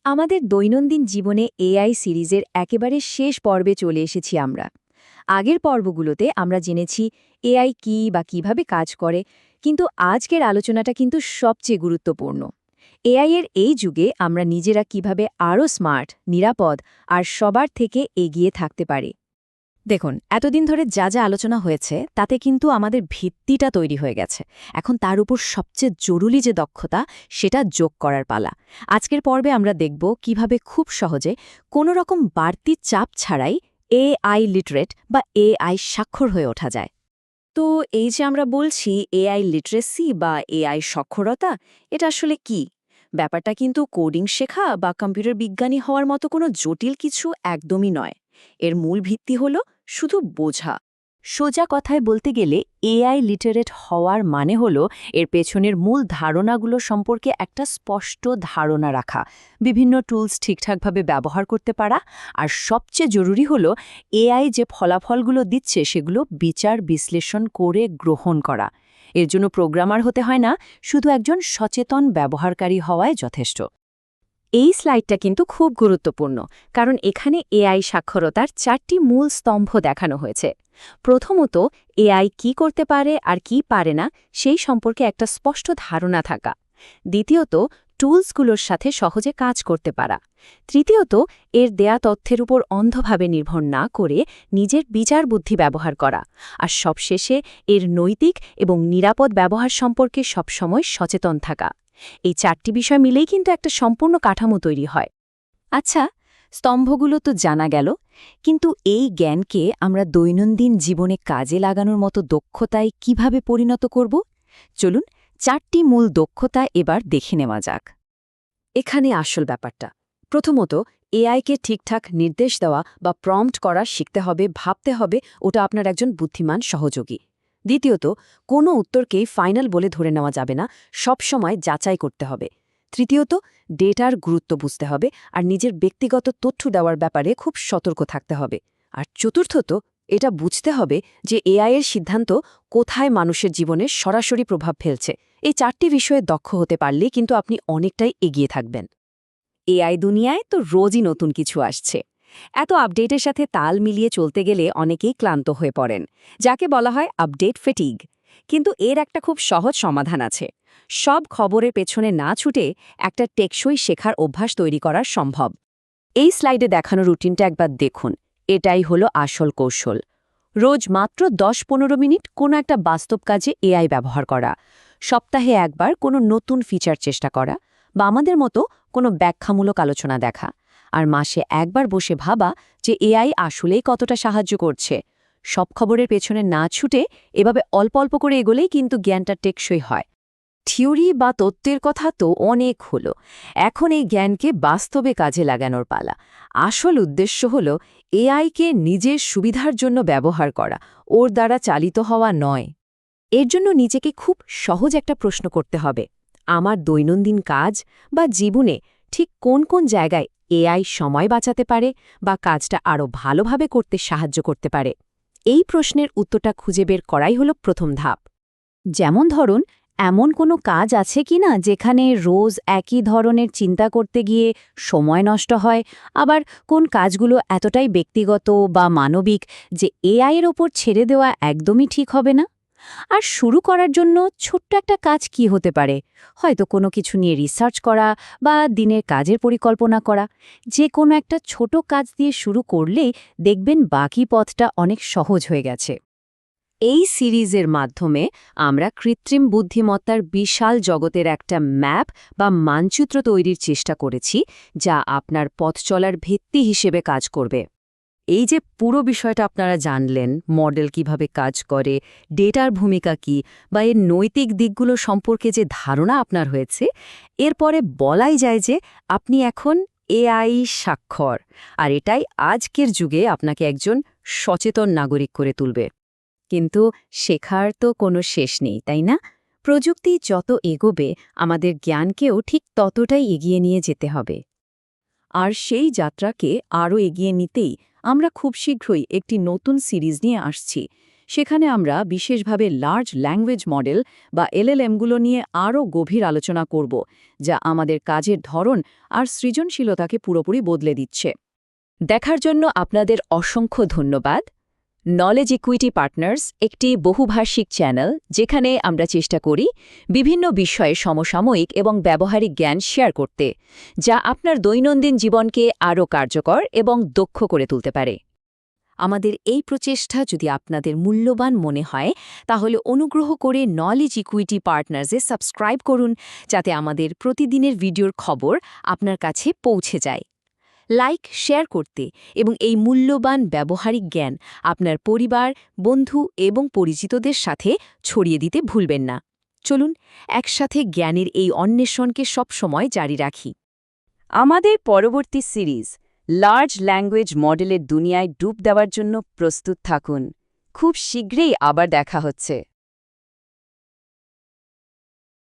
আমাদের দৈনন্দিন জীবনে এআই সিরিজের একেবারে শেষ পর্বে চলে এসেছি আমরা। আগের পর্বগুলোতে আমরা জেনেছি এআই কী বা কিভাবে কাজ করে, কিন্তু আজকের আলোচনাটা কিন্তু সবচেয়ে গুরুত্বপূর্ণ। এআই এর এই যুগে আমরা নিজেরা কিভাবে আরও স্মার্ট, নিরাপদ আর সবার থেকে এগিয়ে থাকতে পারি। দেখুন, এতদিন ধরে যা যা আলোচনা হয়েছে তাতে কিন্তু আমাদের ভিত্তিটা তৈরি হয়ে গেছে। এখন তার উপর সবচেয়ে জরুরি যে দক্ষতা, সেটা যোগ করার পালা। আজকের পর্বে আমরা দেখব কিভাবে খুব সহজে কোনো রকম বাড়তি চাপ ছাড়াই এআই লিটারেট বা এআই স্বাক্ষর হয়ে ওঠা যায়। তো এই যে আমরা বলছি এআই লিটারেসি বা এআই সাক্ষরতা, এটা আসলে কি? ব্যাপারটা কিন্তু কোডিং শেখা বা কম্পিউটার বিজ্ঞানী হওয়ার মতো কোনো জটিল কিছু একদমই নয়। এর মূল ভিত্তি হলো শুধু বোঝা। সোজা কথায় বলতে গেলে এআই লিটারেট হওয়ার মানে হলো এর পেছনের মূল ধারণাগুলো সম্পর্কে একটা স্পষ্ট ধারণা রাখা, বিভিন্ন টুলস ঠিকঠাকভাবে ব্যবহার করতে পারা, আর সবচেয়ে জরুরি হলো এআই যে ফলাফলগুলো দিচ্ছে সেগুলো বিচার বিশ্লেষণ করে গ্রহণ করা। এর জন্য প্রোগ্রামার হতে হয় না, শুধু একজন সচেতন ব্যবহারকারী হওয়াই যথেষ্ট। এই স্লাইডটা কিন্তু খুব গুরুত্বপূর্ণ, কারণ এখানে এআই সাক্ষরতার 4টি মূল স্তম্ভ দেখানো হয়েছে। প্রথমত, এআই কি করতে পারে আর কি পারে না সেই সম্পর্কে একটা স্পষ্ট ধারণা থাকা। দ্বিতীয়ত, টুলসগুলোর সাথে সহজে কাজ করতে পারা। তৃতীয়ত, এর দেয়া তথ্যের উপর অন্ধভাবে নির্ভর না করে নিজের বিচার বুদ্ধি ব্যবহার করা। আর সবশেষে এর নৈতিক এবং নিরাপদ ব্যবহার সম্পর্কে সবসময় সচেতন থাকা। এই 4টি বিষয় মিলেই কিন্তু একটা সম্পূর্ণ কাঠামো তৈরি হয়। আচ্ছা, স্তম্ভগুলো তো জানা গেল, কিন্তু এই জ্ঞানকে আমরা দৈনন্দিন জীবনে কাজে লাগানোর মতো দক্ষতায় কিভাবে পরিণত করব? চলুন 4টি মূল দক্ষতা এবার দেখে নেওয়া যাক। এখানে আসল ব্যাপারটা, প্রথমত, এআইকে ঠিকঠাক নির্দেশ দেওয়া বা প্রম্পট করা শিখতে হবে, ভাবতে হবে ওটা আপনার একজন বুদ্ধিমান সহযোগী। দ্বিতীয়ত, কোনো উত্তরকেই ফাইনাল বলে ধরে নেওয়া যাবে না, সব সময় যাচাই করতে হবে। তৃতীয়ত, ডেটার গুরুত্ব বুঝতে হবে আর নিজের ব্যক্তিগত তথ্য দেওয়ার ব্যাপারে খুব সতর্ক থাকতে হবে। আর চতুর্থত, এটা বুঝতে হবে যে এআই এর সিদ্ধান্ত কোথায় মানুষের জীবনে সরাসরি প্রভাব ফেলছে। এই 4টি বিষয়ে দক্ষ হতে পারলে কিন্তু আপনি অনেকটাই এগিয়ে থাকবেন। এআই দুনিয়ায় তো রোজই নতুন কিছু আসছে। এত আপডেটের সাথে তাল মিলিয়ে চলতে গেলে অনেকেই ক্লান্ত হয়ে পড়েন, যাকে বলা হয় আপডেট ফেটিগ। কিন্তু এর একটা খুব সহজ সমাধান আছে। সব খবরের পেছনে না ছুটে একটা টেকসই শেখার অভ্যাস তৈরি করা সম্ভব। এই স্লাইডে দেখানো রুটিনটা একবার দেখুন। এটাই হলো আসল কৌশল। রোজ মাত্র 10-15 মিনিট কোনো একটা বাস্তব কাজে এআই ব্যবহার করা, সপ্তাহে একবার কোনো নতুন ফিচার চেষ্টা করা, বা আমাদের মতো কোনো ব্যাখ্যামূলক আলোচনা দেখা, আর মাসে একবার বসে ভাবা যে এআই আসলেই কতটা সাহায্য করছে। সব খবরের পেছনে না ছুটে এভাবে অল্প অল্প করে এগোলেই কিন্তু জ্ঞানটা টেকসই হয়। থিওরি বা তত্ত্বের কথা তো অনেক হলো, এখন এই জ্ঞানকে বাস্তবে কাজে লাগানোর পালা। আসল উদ্দেশ্য হল এআইকে নিজের সুবিধার জন্য ব্যবহার করা, ওর দ্বারা চালিত হওয়া নয়। এর জন্য নিজেকে খুব সহজ একটা প্রশ্ন করতে হবে, আমার দৈনন্দিন কাজ বা জীবনে ঠিক কোন কোন জায়গায় এআই সময় বাঁচাতে পারে বা কাজটা আরও ভালোভাবে করতে সাহায্য করতে পারে। এই প্রশ্নের উত্তরটা খুঁজে বের করাই হলো প্রথম ধাপ। যেমন ধরুন, এমন কোনো কাজ আছে কিনা যেখানে রোজ একই ধরনের চিন্তা করতে গিয়ে সময় নষ্ট হয়, আবার কোন কাজগুলো এতটাই ব্যক্তিগত বা মানবিক যে এআই এর ওপর ছেড়ে দেওয়া একদমই ঠিক হবে না। আর শুরু করার জন্য ছোট্ট একটা কাজ কি হতে পারে, হয়তো কোনো কিছু নিয়ে রিসার্চ করা বা দিনের কাজের পরিকল্পনা করা। যে কোনো একটা ছোট কাজ দিয়ে শুরু করলেই দেখবেন বাকি পথটা অনেক সহজ হয়ে গেছে। এই সিরিজের মাধ্যমে আমরা কৃত্রিম বুদ্ধিমত্তার বিশাল জগতের একটা ম্যাপ বা মানচিত্র তৈরির চেষ্টা করেছি, যা আপনার পথ চলার ভিত্তি হিসেবে কাজ করবে। এই যে পুরো বিষয়টা আপনারা জানলেন, মডেল কিভাবে কাজ করে, ডেটার ভূমিকা কি, বা এর নৈতিক দিকগুলো সম্পর্কে যে ধারণা আপনার হয়েছে, এরপরে বলাই যায় যে আপনি এখন এআই স্বাক্ষর, আর এটাই আজকের যুগে আপনাকে একজন সচেতন নাগরিক করে তুলবে। কিন্তু শেখার তো কোনো শেষ নেই, তাই না? প্রযুক্তি যত এগোবে আমাদের জ্ঞানকেও ঠিক ততটাই এগিয়ে নিয়ে যেতে হবে। আর সেই যাত্রাকে আরও এগিয়ে নিতেই আমরা খুব শীঘ্রই একটি নতুন সিরিজ নিয়ে আসছি। সেখানে আমরা বিশেষভাবে লার্জ ল্যাঙ্গুয়েজ মডেল বা এলএলএমগুলো নিয়ে আরও গভীর আলোচনা করব, যা আমাদের কাজের ধরন আর সৃজনশীলতাকে পুরোপুরি বদলে দিচ্ছে। দেখার জন্য আপনাদের অসংখ্য ধন্যবাদ। নলেজ ইকুইটি পার্টনার্স একটি বহুভাষিক চ্যানেল, যেখানে আমরা চেষ্টা করি বিভিন্ন বিষয়ে সমসাময়িক এবং ব্যবহারিক জ্ঞান শেয়ার করতে, যা আপনার দৈনন্দিন জীবনকে আরও কার্যকর এবং দক্ষ করে তুলতে পারে। আমাদের এই প্রচেষ্টা যদি আপনাদের মূল্যবান মনে হয়, তাহলে অনুগ্রহ করে নলেজ ইকুইটি পার্টনার্সে সাবস্ক্রাইব করুন, যাতে আমাদের প্রতিদিনের ভিডিওর খবর আপনার কাছে পৌঁছে যায়। লাইক, শেয়ার করতে এবং এই মূল্যবান ব্যবহারিক জ্ঞান আপনার পরিবার, বন্ধু এবং পরিচিতদের সাথে ছড়িয়ে দিতে ভুলবেন না। চলুন একসাথে জ্ঞানের এই অন্বেষণকে সবসময় জারি রাখি। আমাদের পরবর্তী সিরিজ লার্জ ল্যাঙ্গুয়েজ মডেলের দুনিয়ায় ডুব দেওয়ার জন্য প্রস্তুত থাকুন। খুব শীঘ্রই আবার দেখা হচ্ছে।